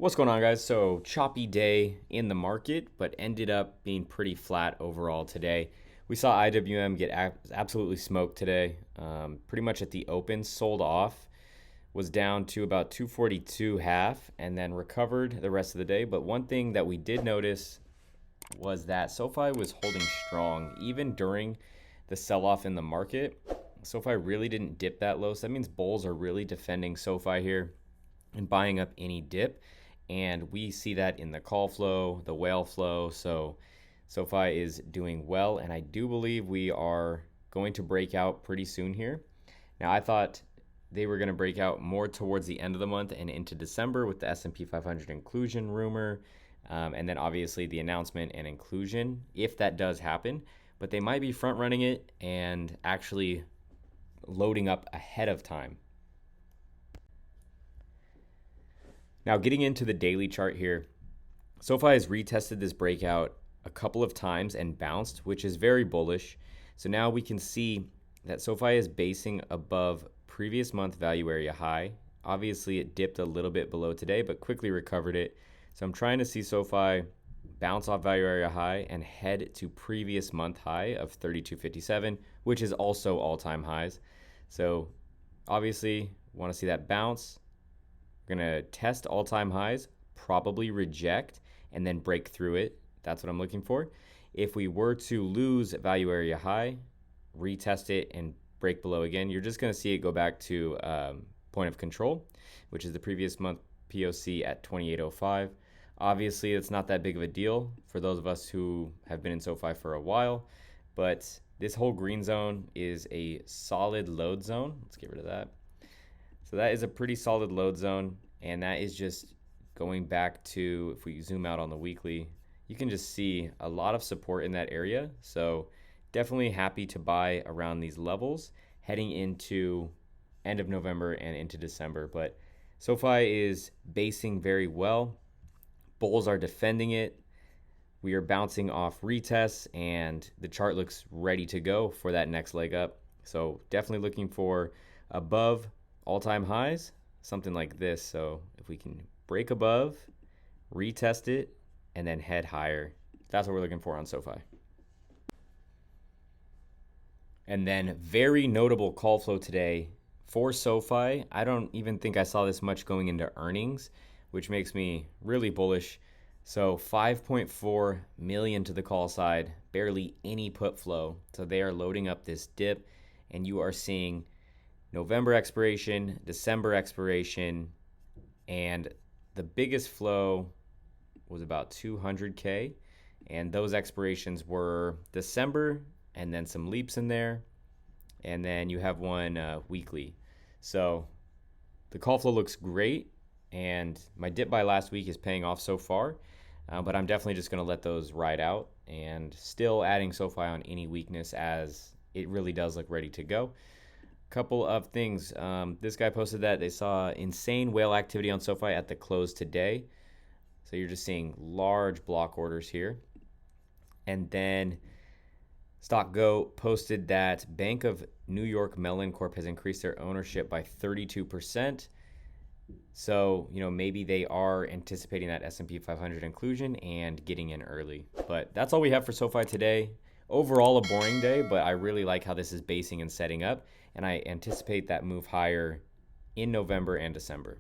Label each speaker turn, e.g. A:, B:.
A: What's going on, guys? So choppy day in the market, but ended up being pretty flat overall today. We saw IWM get absolutely smoked today. Pretty much at the open, sold off, was down to about 242 half, and then recovered the rest of the day. But one thing that we did notice was that SoFi was holding strong even during the sell-off in the market. SoFi really didn't dip that low, so that means bulls are really defending SoFi here and buying up any dip. And we see that in the call flow, the whale flow. So SoFi is doing well, and I do believe we are going to break out pretty soon here. Now, I thought they were going to break out more towards the end of the month and into December with the S&P 500 inclusion rumor, and then obviously the announcement and inclusion, if that does happen. But they might be front running it and actually loading up ahead of time. Now, getting into the daily chart here, SoFi has retested this breakout a couple of times and bounced, which is very bullish. So now we can see that SoFi is basing above previous month value area high. Obviously, it dipped a little bit below today, but quickly recovered it. So I'm trying to see SoFi bounce off value area high and head to previous month high of 32.57, which is also all-time highs. So obviously, want to see that bounce. We're going to test all-time highs, probably reject, and then break through it. That's what I'm looking for. If we were to lose value area high, retest it, and break below again, you're just going to see it go back to point of control, which is the previous month POC at 28.05. Obviously, it's not that big of a deal for those of us who have been in SoFi for a while, but this whole green zone is a solid load zone. Let's get rid of that. So that is a pretty solid load zone, and that is just going back to, if we zoom out on the weekly, you can just see a lot of support in that area. So definitely happy to buy around these levels heading into end of November and into December. But SoFi is basing very well. Bulls are defending it. We are bouncing off retests, and the chart looks ready to go for that next leg up. So definitely looking for above all-time highs, something like this. So if we can break above, retest it, and then head higher, that's what we're looking for on SoFi. And then very notable call flow today for SoFi. I don't even think I saw this much going into earnings, which makes me really bullish. So 5.4 million to the call side, barely any put flow. So they are loading up this dip, and you are seeing November expiration, December expiration, and the biggest flow was about 200K, and those expirations were December, and then some leaps in there, and then you have one weekly. So the call flow looks great, and my dip buy last week is paying off so far, but I'm definitely just going to let those ride out and still adding SoFi on any weakness as it really does look ready to go. Couple of things. This guy posted that they saw insane whale activity on SoFi at the close today. So you're just seeing large block orders here. And then StockGo posted that Bank of New York Mellon Corp has increased their ownership by 32%. So, maybe they are anticipating that S&P 500 inclusion and getting in early. But that's all we have for SoFi today. Overall, a boring day, but I really like how this is basing and setting up, and I anticipate that move higher in November and December.